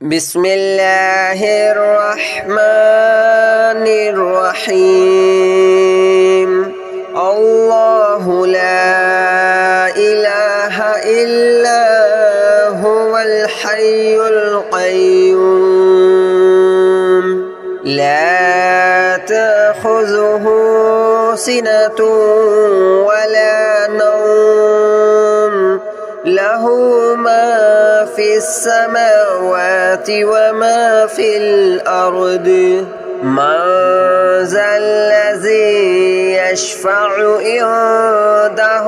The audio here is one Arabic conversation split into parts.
بسم الله الرحمن الرحيم الله لا إله إلا هو الحي القيوم لا تأخذه سنة ولا نوم له ما في السماوات وما في الأرض من ذا الذي يشفع عنده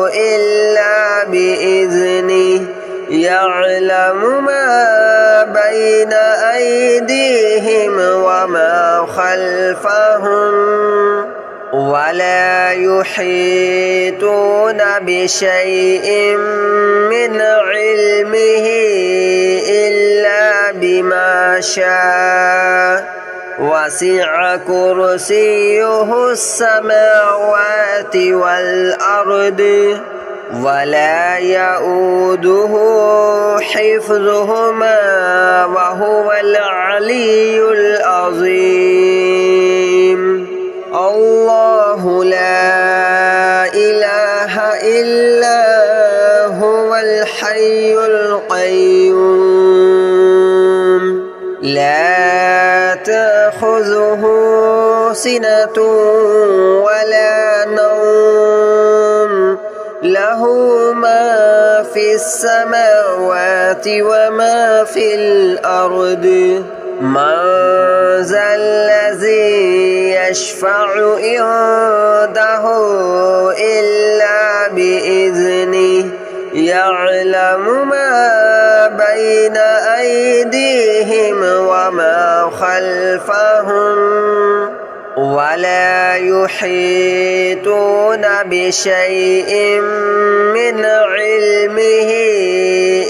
إلا بإذنه يعلم ما بين أيديهم وما خلفهم ولا يحيطون بشيء من علمه إلا بما شاء وسع كرسيه السماوات والأرض ولا يؤوده حفظهما وهو العلي العظيم الله لا إله إلا هو الحي القيوم لا تأخذه سنة ولا نوم له ما في السماوات وما في الأرض من ذا الذي يشفع عنده إلا بإذنه يعلم ما بين أيديهم وما خلفهم ولا يحيطون بشيء من علمه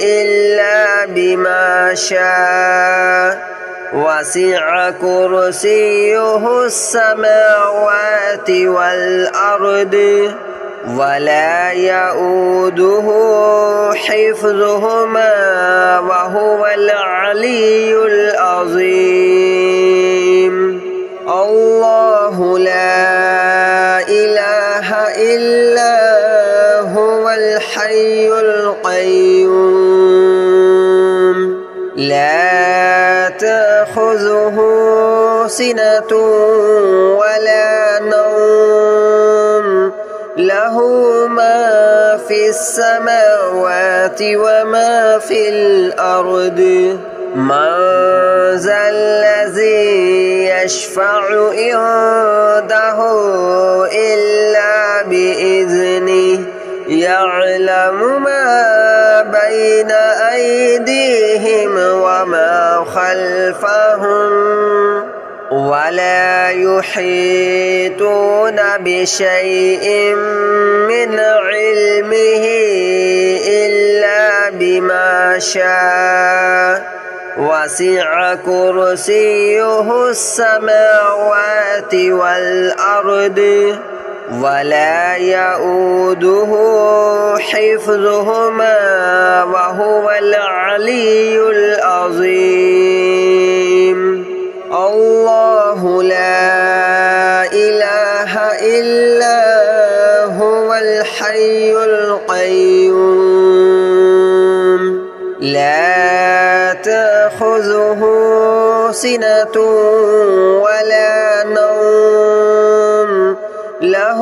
إلا بما شاء وسع كرسيه السماوات والأرض ولا يؤوده حفظهما وهو العلي العظيم الله لا إله إلا هو الحي القيوم لا تأخذه سنة ولا نوم له ما في السماوات وما في الأرض من ذا الذي يشفع عنده إلا بإذنه يعلم ما بين أيديهم وما خلفهم ولا يحيطون بشيء من علمه إلا بما شاء وسع كرسيه السماوات والأرض ولا يؤوده حفظهما وهو العلي العظيم الله لا إله إلا هو الحي القيوم لا تأخذه سنة ولا نوم له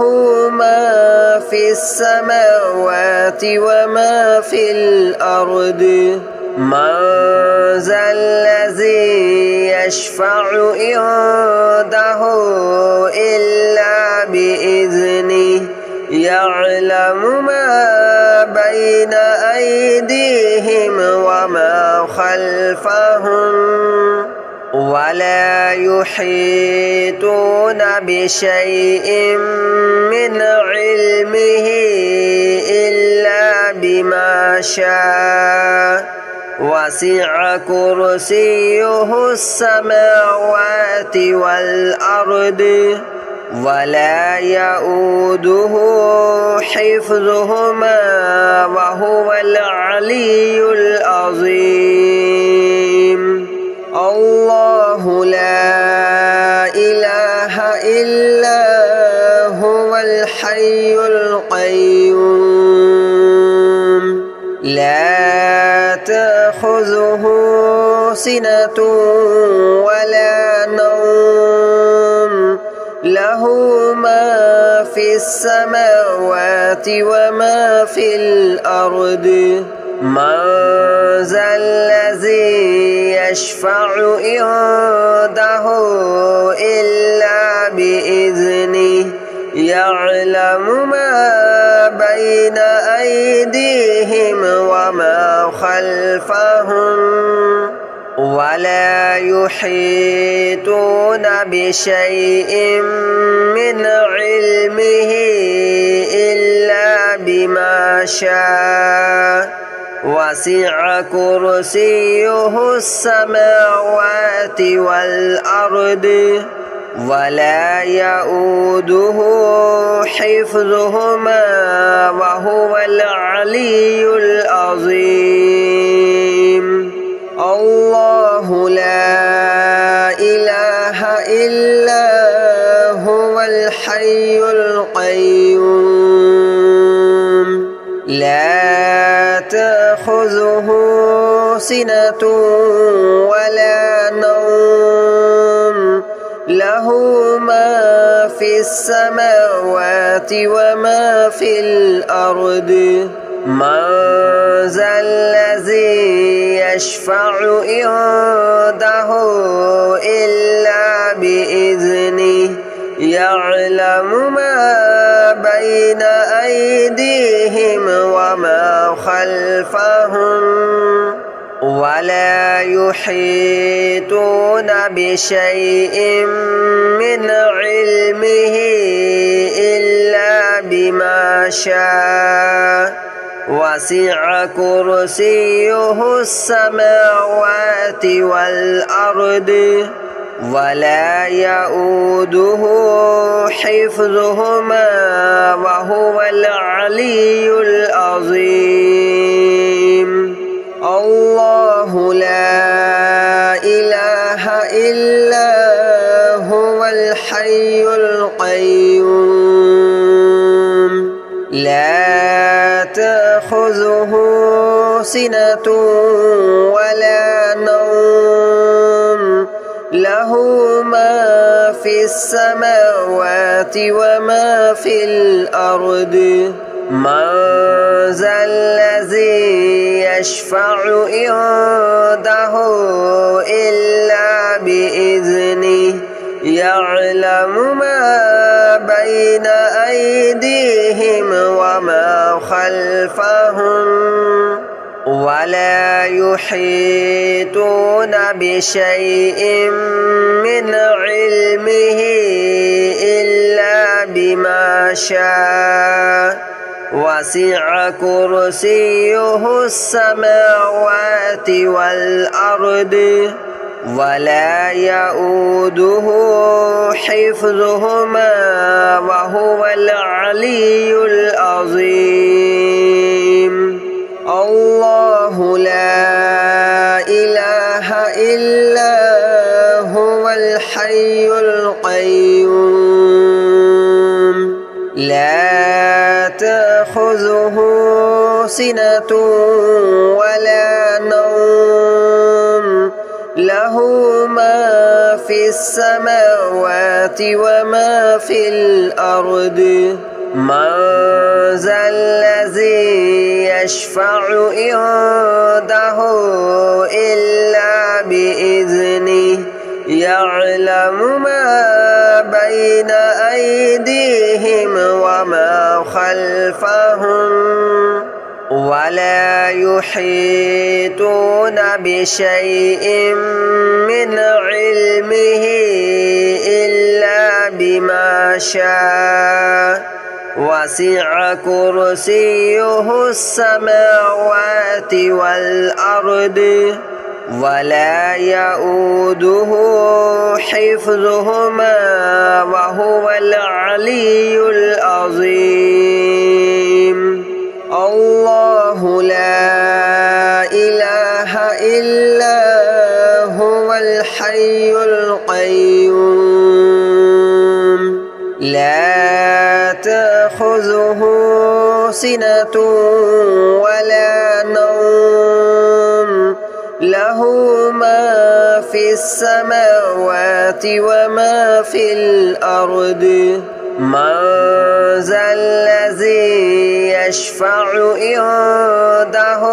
ما في السماوات وما في الأرض من ذا الذي يشفع عنده إلا بإذنه يعلم ما بين أيديهم وما خلفهم ولا يحيطون بشيء من علمه إلا بما شاء وسع كرسيه السماوات والأرض ولا يؤوده حفظهما وهو العلي العظيم. تأخذه سنة ولا نوم له ما في السماوات وما في الأرض من ذا الذي يشفع عنده إلا بإذنه يعلم ما بين أيديهم وما خلفهم ولا يحيطون بشيء من علمه إلا بما شاء وسع كرسيه السماوات والأرض ولا يؤوده حفظهما وهو العلي العظيم الله لا إله إلا هو الحي القيوم لا تأخذه سنة ولا نوم له ما في السماوات وما في الأرض من ذا الذي يشفع عنده إلا بإذنه يعلم ما بين أيديهم وما خلفهم ولا يحيطون بشيء من علمه إلا بما شاء وسع كرسيه السماوات والأرض ولا يؤوده حفظهما وهو العلي العظيم الله لا إله إلا هو الحي القيوم لا تأخذه سنة ولا نوم له ما في السماوات وما في الأرض من ذا الذي يشفع عنده إلا بإذنه يعلم ما بين أيديهم وما خلفهم ولا يحيطون بشيء من علمه إلا بما شاء وسع كرسيه السماوات والأرض ولا يؤوده حفظهما وهو العلي العظيم الله لا إله إلا هو الحي القيوم لا تأخذه سنة ولا نوم له ما في السماوات وما في الأرض من ذا الذي يشفع عنده إلا بإذنه يعلم ما بين أيديهم وما خلفهم ولا يحيطون بشيء من علمه إلا بما شاء وسع كرسيه السماوات والأرض ولا يؤوده حفظهما وهو العلي العظيم الله لا إله إلا هو الحي القيوم لا تأخذه سنة ولا نوم له له ما في السماوات وما في الأرض من ذا الذي يشفع عنده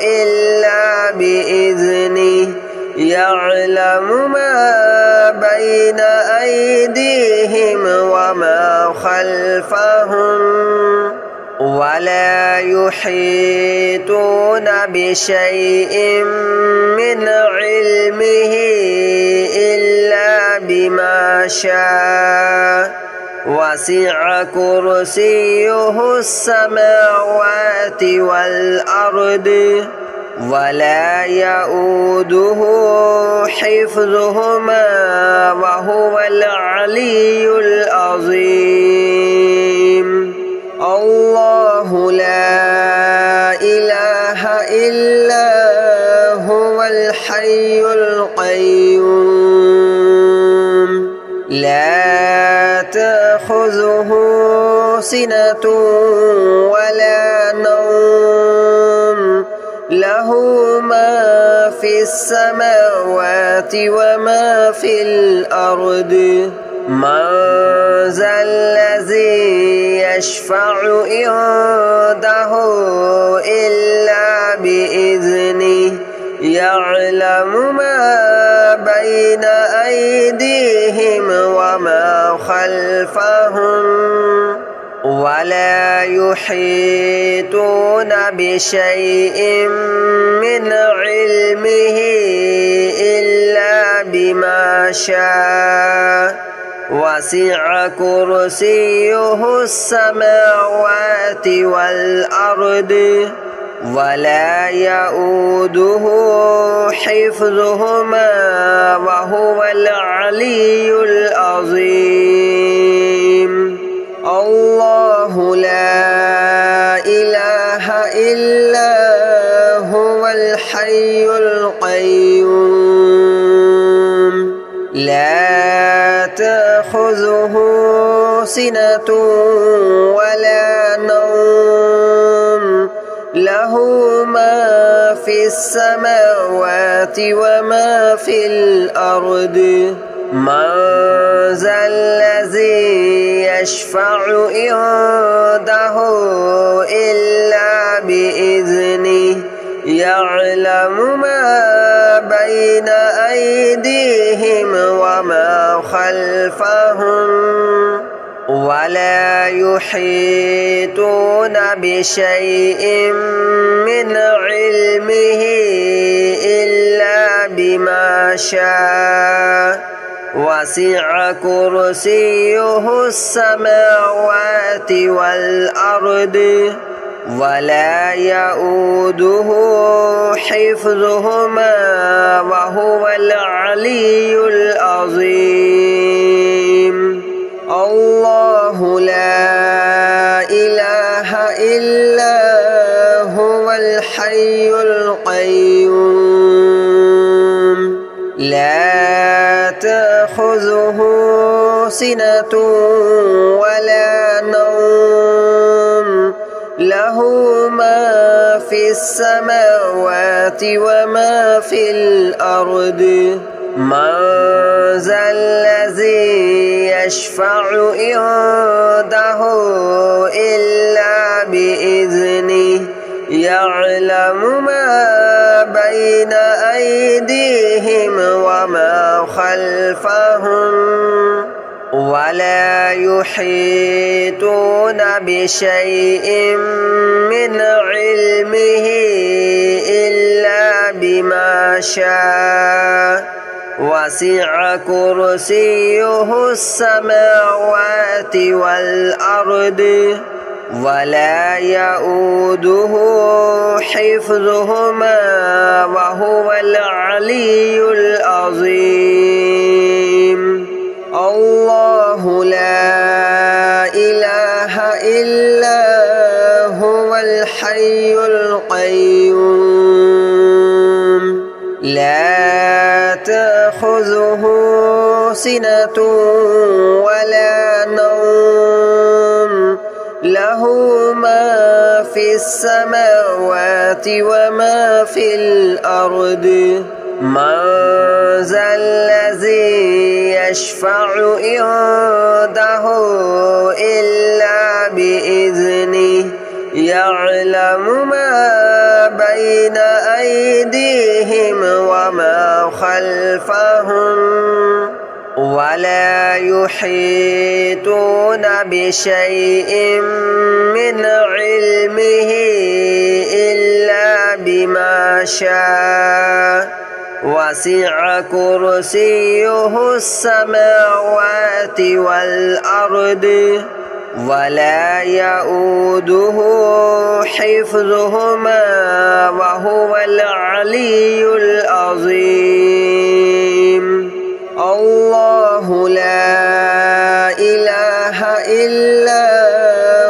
إلا بإذنه يعلم ما بين أيديهم وما خلفهم ولا يحيطون بشيء من علمه إلا بما شاء وسع كرسيه السماوات والأرض ولا يؤوده حفظهما وهو العلي العظيم الله لا إله إلا هو الحي القيوم لا تأخذه سنة ولا نوم له ما في السماوات وما في الأرض من ذا الذي يشفع عنده إلا بإذنه يعلم ما بين أيديهم وما خلفهم ولا يحيطون بشيء من علمه إلا بما شاء وسع كرسيه السماوات والأرض ولا يؤوده حفظهما وهو العلي العظيم الله لا إله إلا هو الحي القيوم لا تأخذه سنة ولا نوم له ما في السماوات وما في الأرض من ذا الذي يشفع عنده إلا بإذنه يعلم ما بين أيديهم وما خلفهم ولا يحيطون بشيء من علمه إلا بما شاء وسع كرسيه السماوات والأرض ولا يؤوده حفظهما وهو العلي العظيم الله لا إله إلا هو الحي القيوم لا تأخذه سنة ولا نوم له ما في السماوات وما في الأرض من ذا الذي يشفع عنده إلا بإذنه يعلم ما بين أيديهم وما خلفهم ولا يحيطون بشيء من علمه إلا بما شاء وسع كرسيه السماوات والأرض ولا يؤوده حفظهما وهو العلي العظيم الله لا إله إلا هو الحي القيوم لا تأخذه سنة ولا نوم له له ما في السماوات وما في الأرض من ذا الذي يشفع عنده إلا بإذنه يعلم ما بين أيديهم وما خلفهم ولا يحيطون بشيء من علمه إلا بما شاء وسع كرسيه السماوات والأرض ولا يؤوده حفظهما وهو العلي العظيم الله لا إله إلا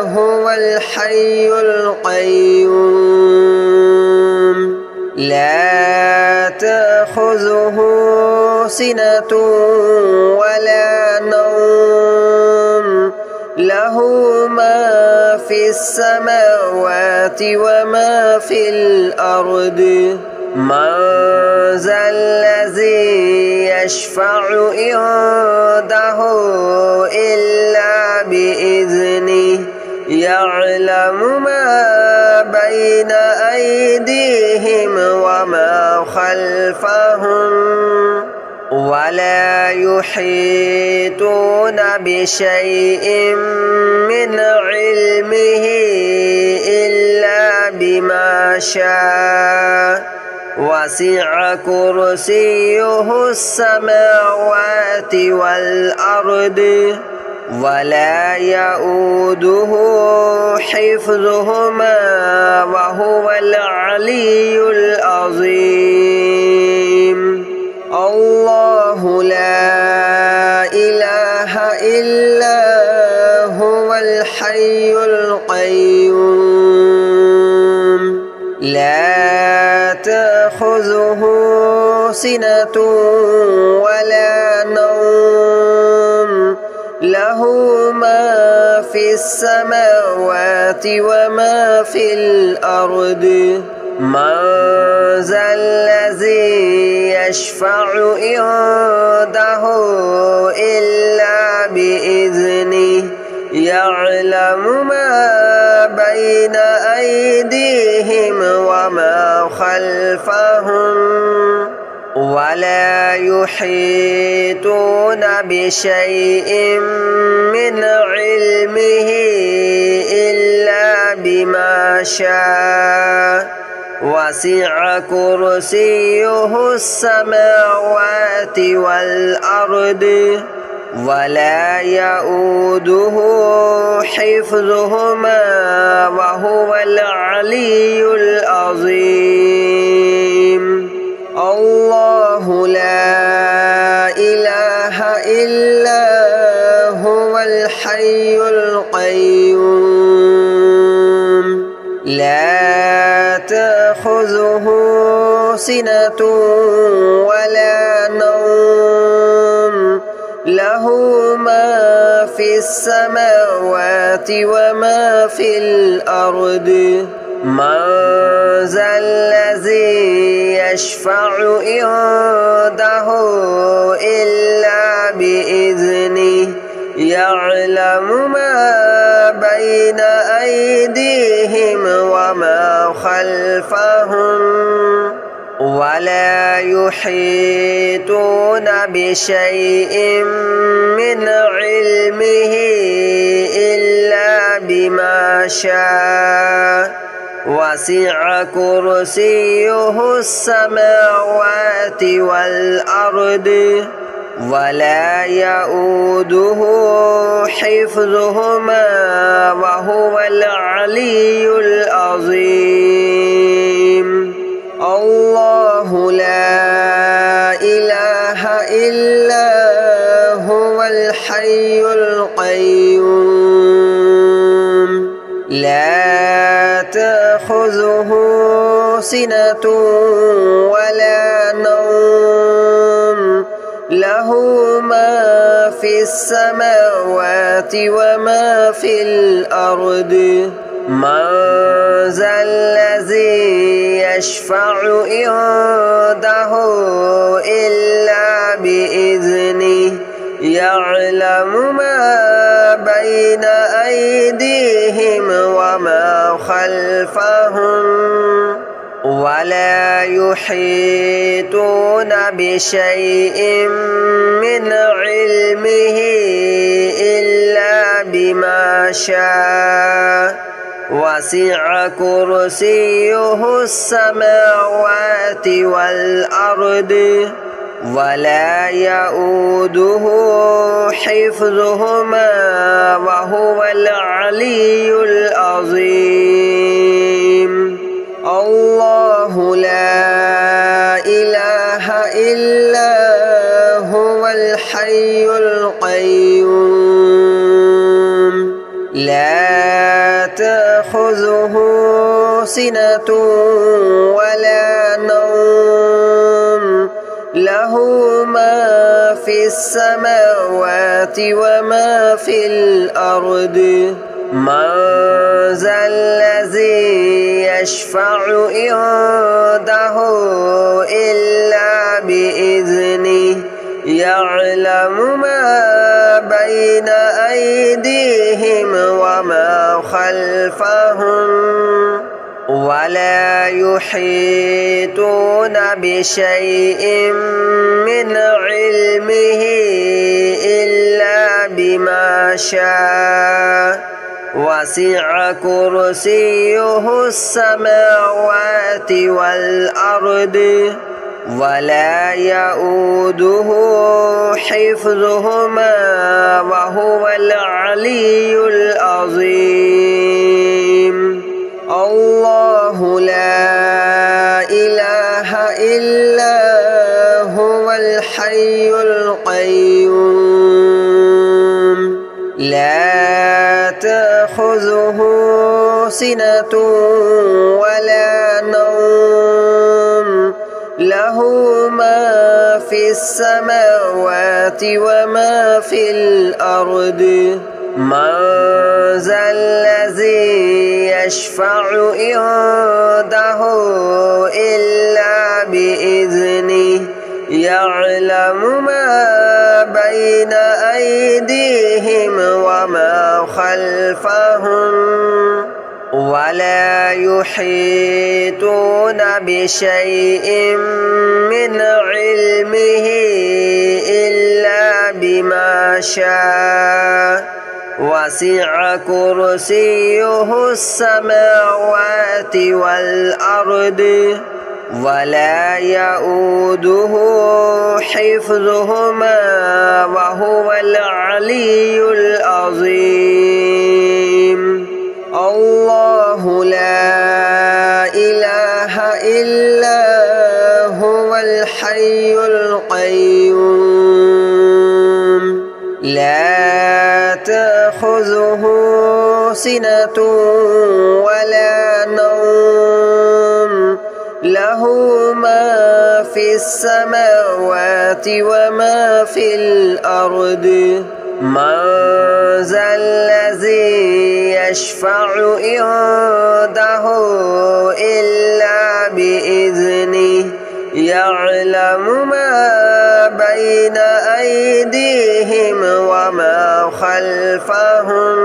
هو الحي القيوم لا تأخذه سنة ولا نوم له ما في السماوات وما في الأرض من ذا الذي يشفع عنده إلا بإذنه يعلم ما بين أيديهم وما خلفهم ولا يحيطون بشيء من علمه إلا بما شاء وسع كرسيه السماوات والأرض ولا يؤوده حفظهما وهو العلي العظيم الله لا إله إلا هو الحي القيوم لا تأخذه سنة ولا نوم له ما في السماوات وما في الأرض من ذا الذي يشفع عنده إلا بإذنه يعلم ما بين أيديهم وما خلفهم ولا يحيطون بشيء من علمه إلا بما شاء وسع كرسيه السماوات والأرض ولا يؤوده حفظهما وهو العلي العظيم الله لا إله إلا هو الحي القيوم لا تأخذه سنة ولا نوم له ما في السماوات وما في الأرض من ذا الذي يشفع عنده إلا بإذنه يعلم ما بين أيديهم وما خلفهم ولا يحيطون بشيء من علمه إلا بما شاء وسع كرسيه السماوات والأرض ولا يؤوده حفظهما وهو العلي العظيم الله لا إله إلا هو الحي القيوم لا تأخذه سنة ولا نوم له ما في السماوات وما في الأرض من ذا الذي يشفع عنده إلا بإذنه يعلم ما بين أيديهم وما خلفهم ولا يحيطون بشيء من علمه إلا بما شاء وسع كرسيه السماوات والأرض ولا يؤوده حفظهما وهو العلي العظيم الله لا إله إلا هو الحي القيوم لا تأخذه سنة ولا نوم له ما في السماوات وما في الأرض من ذا الذي يشفع عنده إلا بإذنه يعلم ما بين أيديهم وما خلفهم ولا يحيطون بشيء من علمه إلا بما شاء وسع كرسيه السماوات والأرض ولا يؤوده حفظهما وهو العلي العظيم الله لا إله إلا هو الحي القيوم لا تأخذه سنة ولا نوم له ما في السماوات وما في الأرض من ذا الذي يشفع عنده إلا بإذنه يعلم ما بين أيديهم وما خلفهم ولا يحيطون بشيء من علمه إلا بما شاء وسع كرسيه السماوات والأرض ولا يؤوده حفظهما وهو العلي العظيم الله لا إله إلا هو الحي القيوم لا تأخذه سنة ولا نوم له ما في السماوات وما في الأرض من ذا الذي يشفع عنده إلا بإذنه يعلم ما بين أيديهم وما خلفهم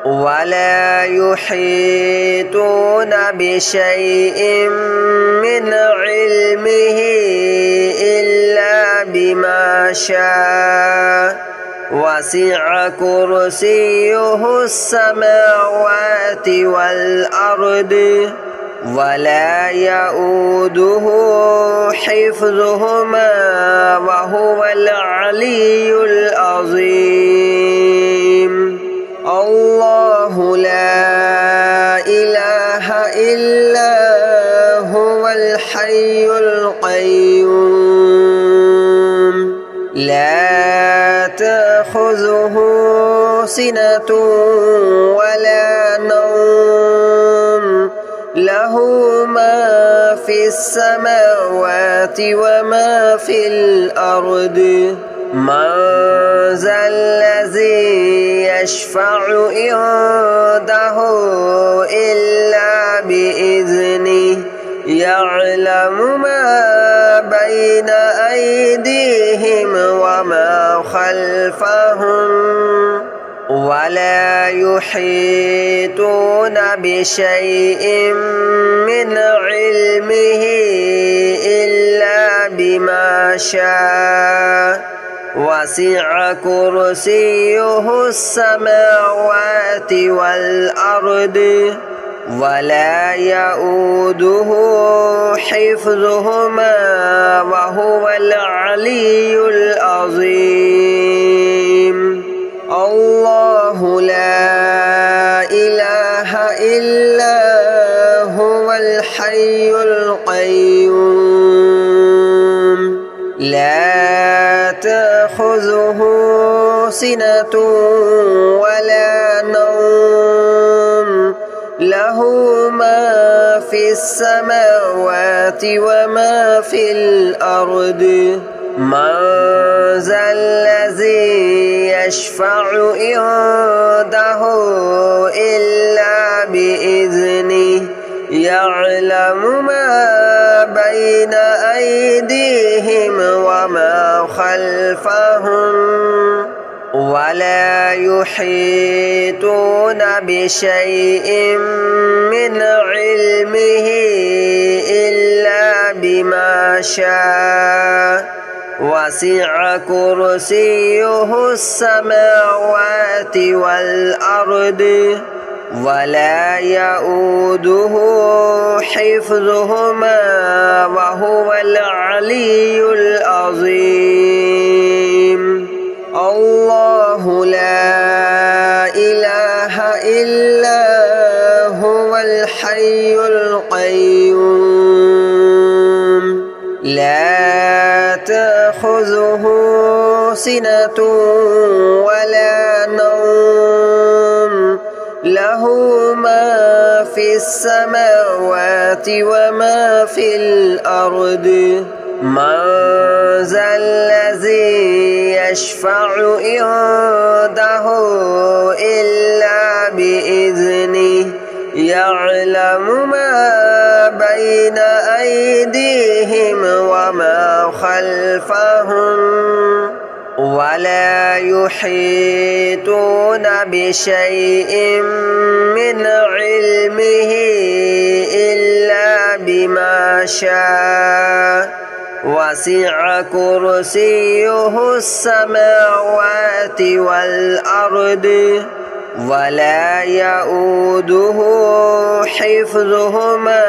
ولا يحيطون بشيء من علمه إلا بما شاء وسع كرسيه السماوات والأرض ولا يؤوده حفظهما وهو العلي العظيم الله لا إله إلا هو الحي القيوم لا تأخذه سنة ولا نوم له ما في السماوات وما في الأرض من ذا الذي يشفع عنده إلا بإذنه يعلم ما بين أيديهم وما خلفهم ولا يحيطون بشيء من علمه إلا بما شاء وسع كرسيه السماوات والأرض ولا يؤوده حفظهما وهو العلي العظيم الله لا إله إلا هو الحي القيوم لا تأخذه سنة ولا نوم له ما في السماوات وما في الأرض من ذا الذي يشفع عنده إلا بإذنه يعلم ما بين أيديهم وما خلفهم ولا يحيطون بشيء من علمه إلا بما شاء وسع كرسيه السماوات والأرض ولا يؤوده حفظهما وهو العلي العظيم الله لا إله إلا هو الحي القيوم لا تأخذه سنة ولا نوم له ما في السماوات وما في الأرض من ذا الذي يشفع عنده إلا بإذنه يعلم ما بين أيديهم وما خلفهم ولا يحيطون بشيء من علمه إلا بما شاء وسع كرسيه السماوات والأرض ولا يؤوده حفظهما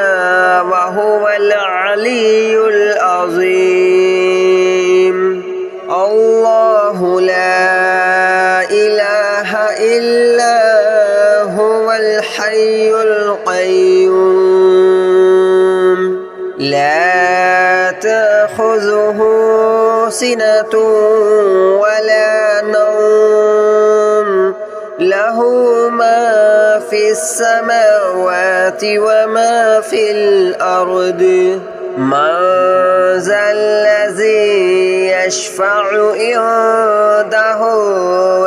وهو العلي العظيم الله لا إله إلا هو الحي القيوم لا تأخذه سنة ولا نوم له ما في السماوات وما في الأرض من ذا الذي يشفع عنده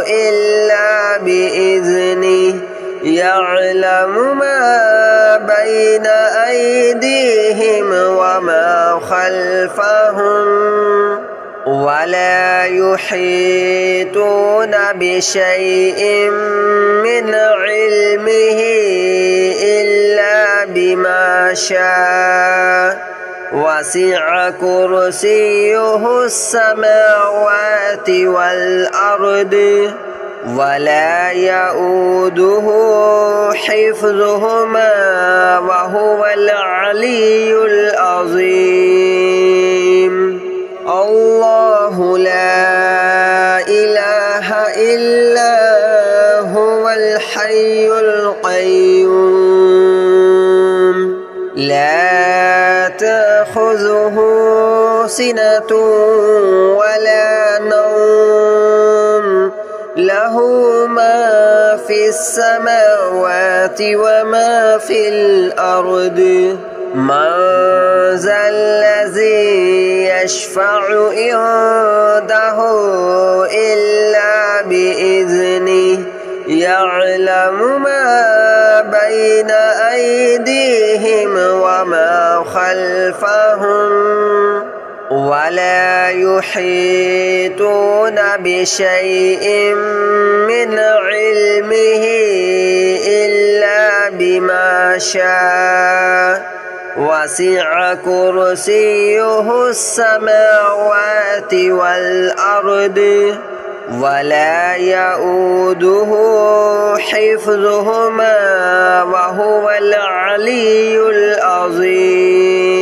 إلا بإذنه يعلم ما بين أيديهم وما خلفهم ولا يحيطون بشيء من علمه إلا بما شاء وسع كرسيه السماوات والأرض ولا يؤوده حفظهما وهو العلي العظيم الله لا إله إلا هو الحي القيوم لا تأخذه سنة ولا نوم له ما في السماوات وما في الأرض من ذا الذي يشفع عنده إلا بإذنه يعلم ما بين أيديهم وما خلفهم ولا يحيطون بشيء من علمه إلا بما شاء وسع كرسيه السماوات والأرض ولا يؤوده حفظهما وهو العلي العظيم.